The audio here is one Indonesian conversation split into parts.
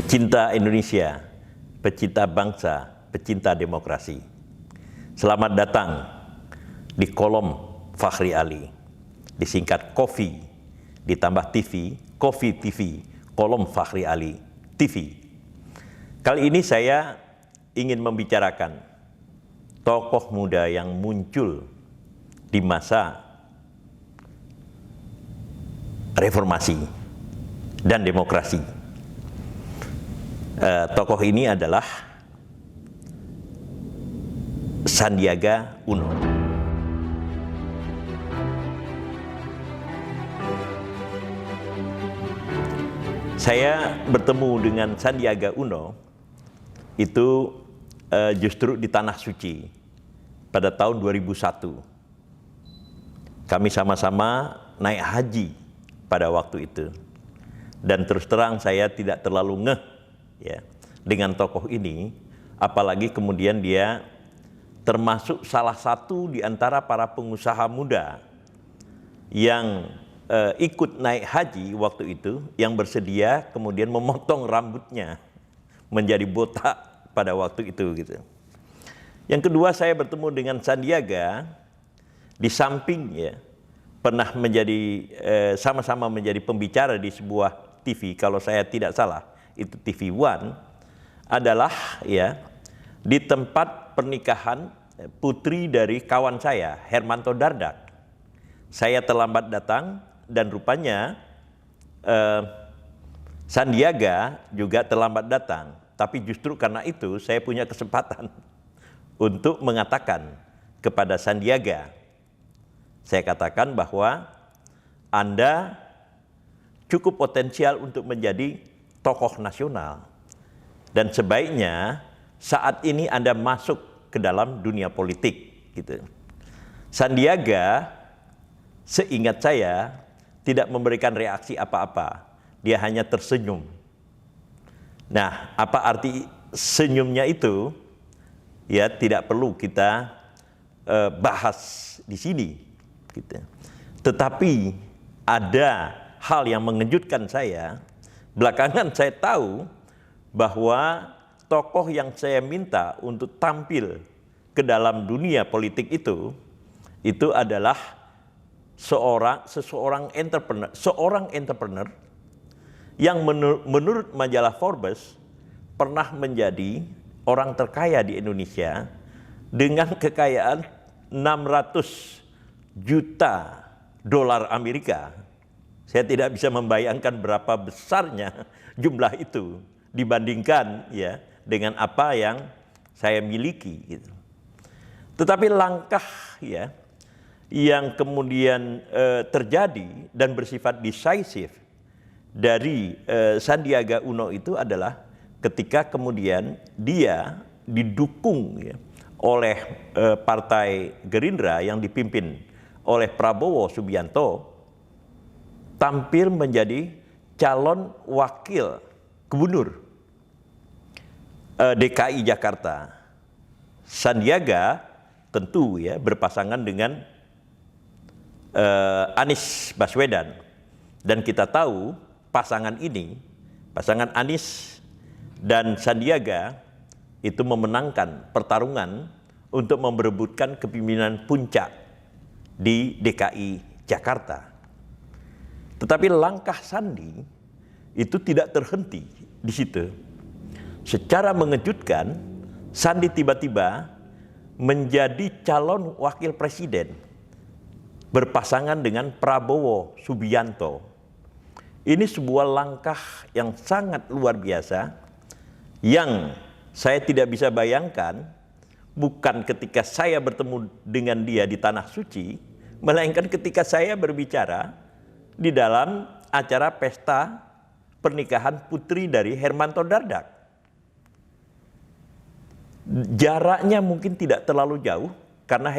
pecinta Indonesia, pecinta bangsa, pecinta demokrasi. Selamat datang di kolom Fakhri Ali, disingkat Kofi, ditambah TV, Kofi TV, kolom Fakhri Ali TV. Kali ini saya ingin membicarakan tokoh muda yang muncul di masa reformasi dan demokrasi. Tokoh ini adalah Sandiaga Uno. Saya bertemu dengan Sandiaga Uno itu justru di Tanah Suci pada tahun 2001. Kami sama-sama naik haji pada waktu itu. Dan terus terang saya tidak terlalu ngeh ya dengan tokoh ini, apalagi kemudian dia termasuk salah satu di antara para pengusaha muda yang ikut naik haji waktu itu, yang bersedia kemudian memotong rambutnya menjadi botak pada waktu itu gitu. Yang kedua, saya bertemu dengan Sandiaga di samping ya pernah menjadi sama-sama menjadi pembicara di sebuah TV, kalau saya tidak salah itu TV One, adalah ya di tempat pernikahan putri dari kawan saya, Hermanto Dardak. Saya terlambat datang dan rupanya Sandiaga juga terlambat datang. Tapi justru karena itu saya punya kesempatan untuk mengatakan kepada Sandiaga, saya katakan bahwa Anda cukup potensial untuk menjadi tokoh nasional. Dan sebaiknya saat ini Anda masuk ke dalam dunia politik gitu. Sandiaga, seingat saya, tidak memberikan reaksi apa-apa. Dia hanya tersenyum. Nah, apa arti senyumnya itu? Ya, tidak perlu kita bahas di sini gitu. Tetapi ada hal yang mengejutkan saya. Belakangan saya tahu bahwa tokoh yang saya minta untuk tampil ke dalam dunia politik itu adalah seorang entrepreneur yang menurut majalah Forbes pernah menjadi orang terkaya di Indonesia dengan kekayaan 600 juta dolar Amerika. Saya tidak bisa membayangkan berapa besarnya jumlah itu dibandingkan ya dengan apa yang saya miliki gitu. Tetapi langkah ya yang kemudian terjadi dan bersifat decisive dari Sandiaga Uno itu adalah ketika kemudian dia didukung ya oleh Partai Gerindra yang dipimpin oleh Prabowo Subianto, tampil menjadi calon wakil gubernur DKI Jakarta. Sandiaga tentu ya berpasangan dengan Anies Baswedan, dan kita tahu pasangan ini, pasangan Anies dan Sandiaga itu memenangkan pertarungan untuk memperebutkan kepemimpinan puncak di DKI Jakarta. Tetapi langkah Sandi itu tidak terhenti di situ. Secara mengejutkan, Sandi tiba-tiba menjadi calon wakil presiden berpasangan dengan Prabowo Subianto. Ini sebuah langkah yang sangat luar biasa yang saya tidak bisa bayangkan, bukan ketika saya bertemu dengan dia di Tanah Suci, melainkan ketika saya berbicara di dalam acara pesta pernikahan putri dari Hermanto Dardak. Jaraknya mungkin tidak terlalu jauh karena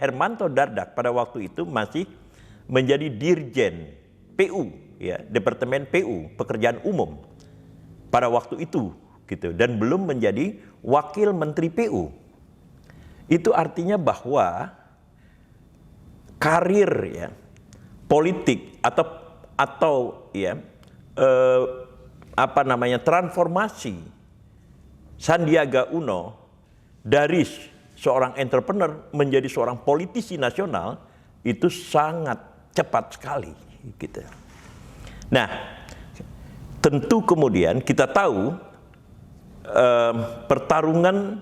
Hermanto Dardak pada waktu itu masih menjadi Dirjen PU, ya, Departemen PU, Pekerjaan Umum pada waktu itu gitu, dan belum menjadi Wakil Menteri PU. Itu artinya bahwa karir ya politik atau ya transformasi Sandiaga Uno dari seorang entrepreneur menjadi seorang politisi nasional itu sangat cepat sekali gitu. Nah, tentu kemudian kita tahu pertarungan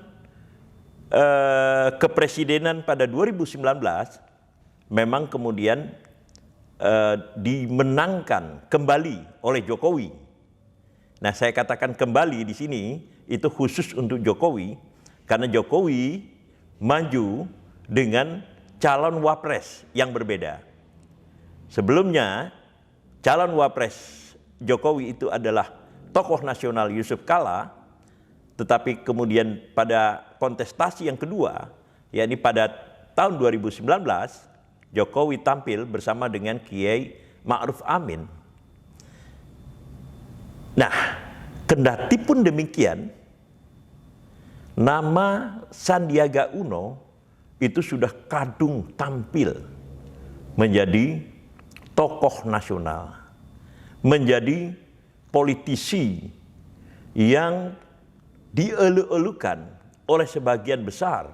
kepresidenan pada 2019 memang kemudian dimenangkan kembali oleh Jokowi. Nah, saya katakan kembali di sini itu khusus untuk Jokowi karena Jokowi maju dengan calon wapres yang berbeda. Sebelumnya calon wapres Jokowi itu adalah tokoh nasional Yusuf Kalla, tetapi kemudian pada kontestasi yang kedua, yakni pada tahun 2019, Jokowi tampil bersama dengan Kiai Ma'ruf Amin. Nah, kendati pun demikian, nama Sandiaga Uno itu sudah kadung tampil menjadi tokoh nasional, menjadi politisi yang dielu-elukan oleh sebagian besar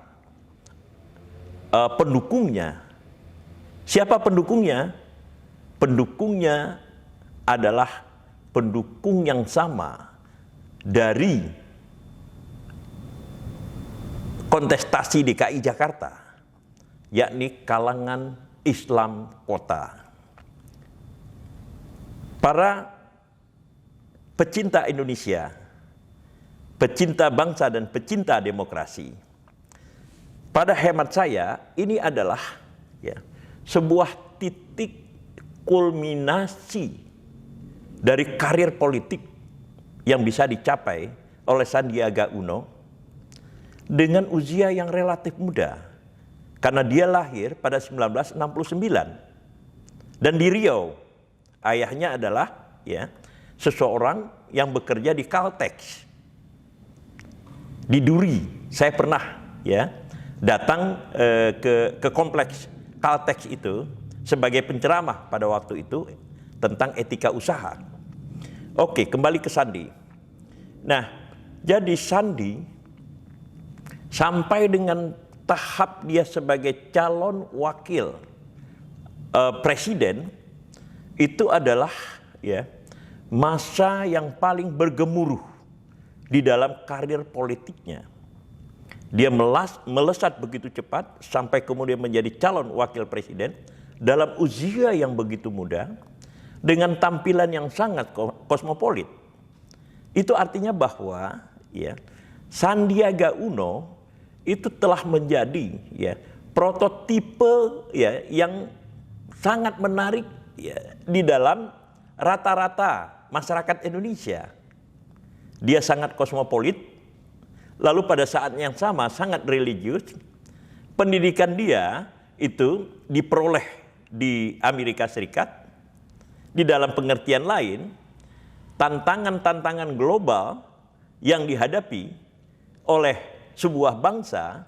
pendukungnya. Siapa pendukungnya? Pendukungnya adalah pendukung yang sama dari kontestasi DKI Jakarta, yakni kalangan Islam kota. Para pecinta Indonesia, pecinta bangsa dan pecinta demokrasi, pada hemat saya ini adalah sebuah titik kulminasi dari karir politik yang bisa dicapai oleh Sandiaga Uno dengan usia yang relatif muda, karena dia lahir pada 1969 dan di Riau. Ayahnya adalah seseorang yang bekerja di Caltex di Duri. Saya pernah datang ke kompleks Caltex itu sebagai penceramah pada waktu itu tentang etika usaha. Oke, kembali ke Sandi. Nah, jadi Sandi sampai dengan tahap dia sebagai calon wakil presiden itu adalah masa yang paling bergemuruh di dalam karir politiknya. Dia melesat begitu cepat sampai kemudian menjadi calon wakil presiden dalam usia yang begitu muda dengan tampilan yang sangat kosmopolit. Itu artinya bahwa Sandiaga Uno itu telah menjadi prototipe yang sangat menarik di dalam rata-rata masyarakat Indonesia. Dia sangat kosmopolit, lalu pada saat yang sama sangat religius. Pendidikan dia itu diperoleh di Amerika Serikat. Di dalam pengertian lain, tantangan-tantangan global yang dihadapi oleh sebuah bangsa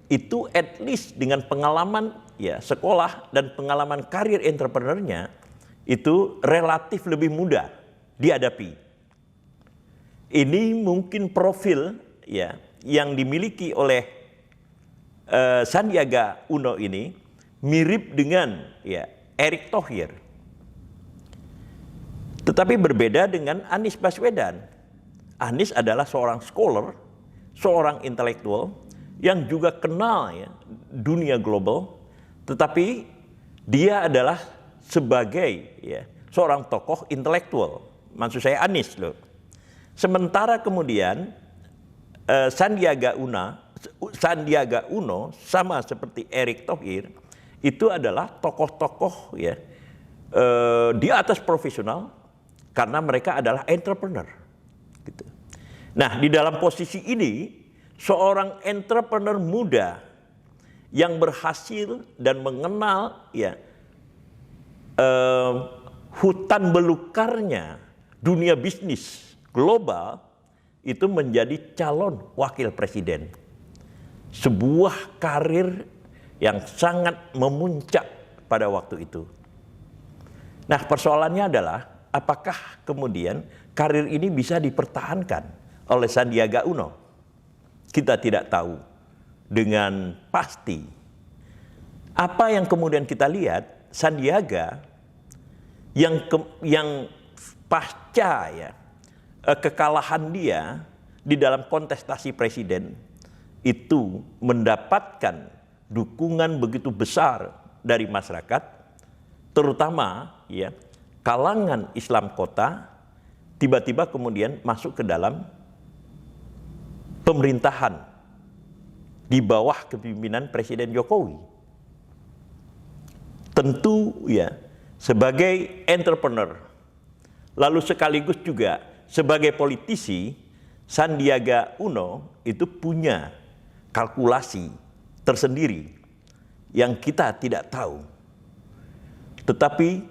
itu at least dengan pengalaman sekolah dan pengalaman karir entrepreneurnya itu relatif lebih mudah dihadapi. Ini mungkin profil yang dimiliki oleh Sandiaga Uno ini mirip dengan Erick Thohir. Tetapi berbeda dengan Anies Baswedan. Anies adalah seorang scholar, seorang intelektual yang juga kenal dunia global, tetapi dia adalah sebagai seorang tokoh intelektual. Maksud saya Anies loh. Sementara kemudian Sandiaga Uno sama seperti Erick Thohir itu adalah tokoh-tokoh di atas profesional karena mereka adalah entrepreneur. Gitu. Nah, di dalam posisi ini seorang entrepreneur muda yang berhasil dan mengenal hutan belukarnya dunia bisnis global itu menjadi calon wakil presiden. Sebuah karir yang sangat memuncak pada waktu itu. Nah, persoalannya adalah apakah kemudian karir ini bisa dipertahankan oleh Sandiaga Uno? Kita tidak tahu dengan pasti. Apa yang kemudian kita lihat, Sandiaga yang pasca ya kekalahan dia di dalam kontestasi presiden itu mendapatkan dukungan begitu besar dari masyarakat, terutama ya kalangan Islam kota, tiba-tiba kemudian masuk ke dalam pemerintahan di bawah kepemimpinan Presiden Jokowi. Tentu ya sebagai entrepreneur, lalu sekaligus juga sebagai politisi, Sandiaga Uno itu punya kalkulasi tersendiri yang kita tidak tahu. Tetapi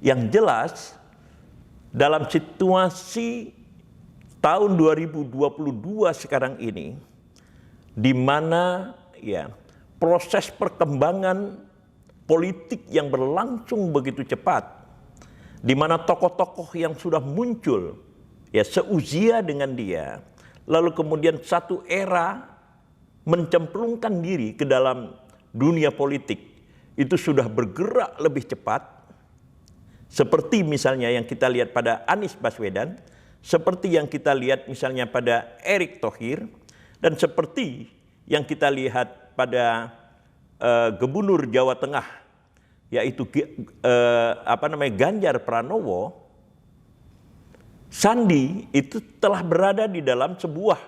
yang jelas dalam situasi tahun 2022 sekarang ini, di mana ya proses perkembangan politik yang berlangsung begitu cepat, di mana tokoh-tokoh yang sudah muncul ya seusia dengan dia, lalu kemudian satu era mencemplungkan diri ke dalam dunia politik, itu sudah bergerak lebih cepat, seperti misalnya yang kita lihat pada Anies Baswedan, seperti yang kita lihat misalnya pada Erick Thohir, dan seperti yang kita lihat pada Gubernur Jawa Tengah, yaitu Ganjar Pranowo. Sandi itu telah berada di dalam sebuah,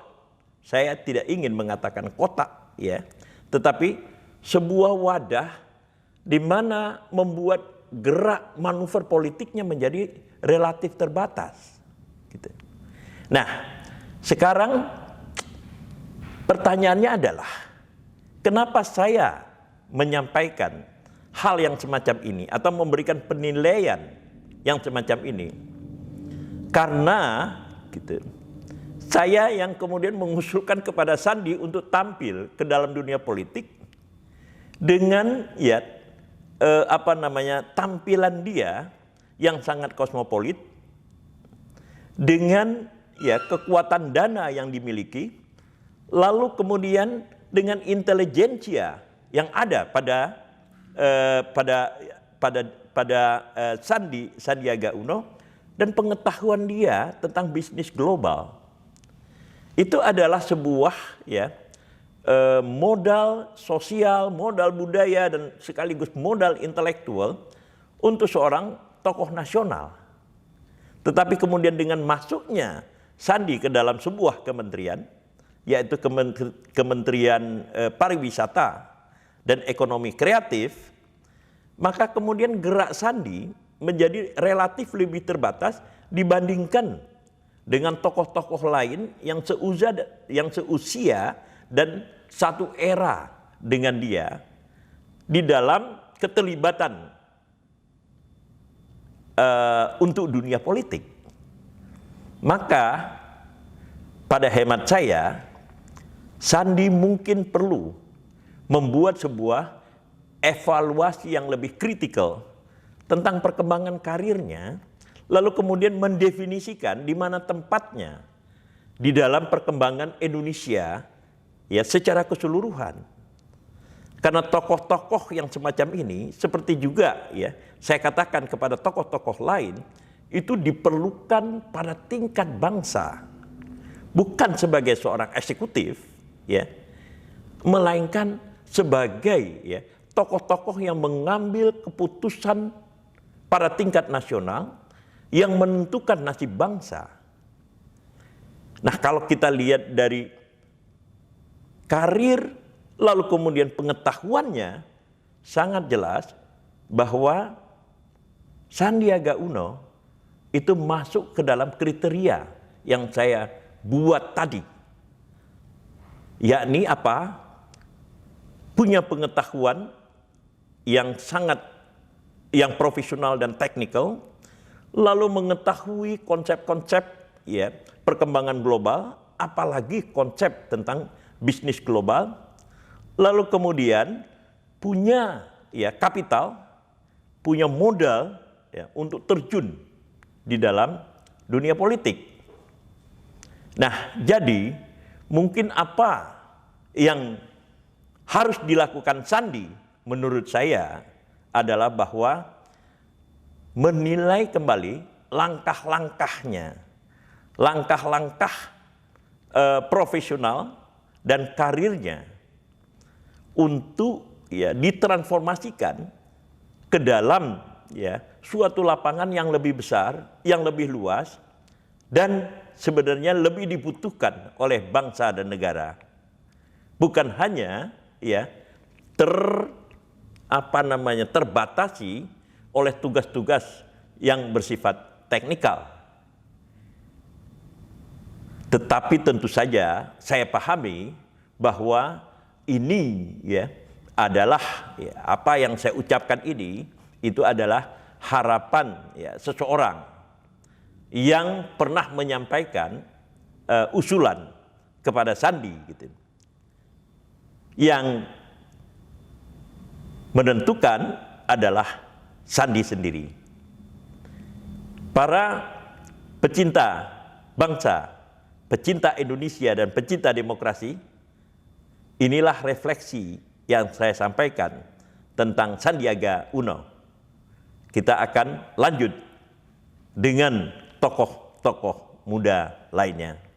saya tidak ingin mengatakan kotak ya, tetapi sebuah wadah di mana membuat gerak manuver politiknya menjadi relatif terbatas gitu. Nah, sekarang pertanyaannya adalah, kenapa saya menyampaikan hal yang semacam ini atau memberikan penilaian yang semacam ini? Karena gitu, saya yang kemudian mengusulkan kepada Sandi untuk tampil ke dalam dunia politik dengan ya tampilan dia yang sangat kosmopolit, dengan ya kekuatan dana yang dimiliki, lalu kemudian dengan intelijensia yang ada pada Sandiaga Uno, dan pengetahuan dia tentang bisnis global. Itu adalah sebuah ya modal sosial, modal budaya, dan sekaligus modal intelektual untuk seorang tokoh nasional. Tetapi kemudian dengan masuknya Sandi ke dalam sebuah kementerian, yaitu Kementerian Pariwisata dan Ekonomi Kreatif, maka kemudian gerak Sandi menjadi relatif lebih terbatas dibandingkan dengan tokoh-tokoh lain yang seusia dan satu era dengan dia di dalam keterlibatan untuk dunia politik. Maka pada hemat saya, Sandi mungkin perlu membuat sebuah evaluasi yang lebih kritikal tentang perkembangan karirnya, lalu kemudian mendefinisikan di mana tempatnya di dalam perkembangan Indonesia ya secara keseluruhan. Karena tokoh-tokoh yang semacam ini, seperti juga ya saya katakan kepada tokoh-tokoh lain, itu diperlukan pada tingkat bangsa, bukan sebagai seorang eksekutif ya, melainkan sebagai ya tokoh-tokoh yang mengambil keputusan pada tingkat nasional yang menentukan nasib bangsa. Nah, kalau kita lihat dari karir lalu kemudian pengetahuannya, sangat jelas bahwa Sandiaga Uno itu masuk ke dalam kriteria yang saya buat tadi. Yakni apa? Punya pengetahuan yang profesional dan teknikal, lalu mengetahui konsep-konsep ya perkembangan global, apalagi konsep tentang bisnis global, lalu kemudian punya ya kapital, punya modal ya untuk terjun di dalam dunia politik. Nah, jadi mungkin apa yang harus dilakukan Sandi menurut saya adalah bahwa menilai kembali langkah-langkahnya, langkah-langkah profesional dan karirnya untuk ya ditransformasikan ke dalam ya suatu lapangan yang lebih besar, yang lebih luas, dan sebenarnya lebih dibutuhkan oleh bangsa dan negara. Bukan hanya ya terbatasi oleh tugas-tugas yang bersifat teknikal. Tetapi tentu saja saya pahami bahwa ini ya adalah ya, apa yang saya ucapkan ini itu adalah harapan ya seseorang yang pernah menyampaikan usulan kepada Sandi gitu. Yang menentukan adalah Sandi sendiri. Para pecinta bangsa, pecinta Indonesia dan pecinta demokrasi, inilah refleksi yang saya sampaikan tentang Sandiaga Uno. Kita akan lanjut dengan tokoh-tokoh muda lainnya.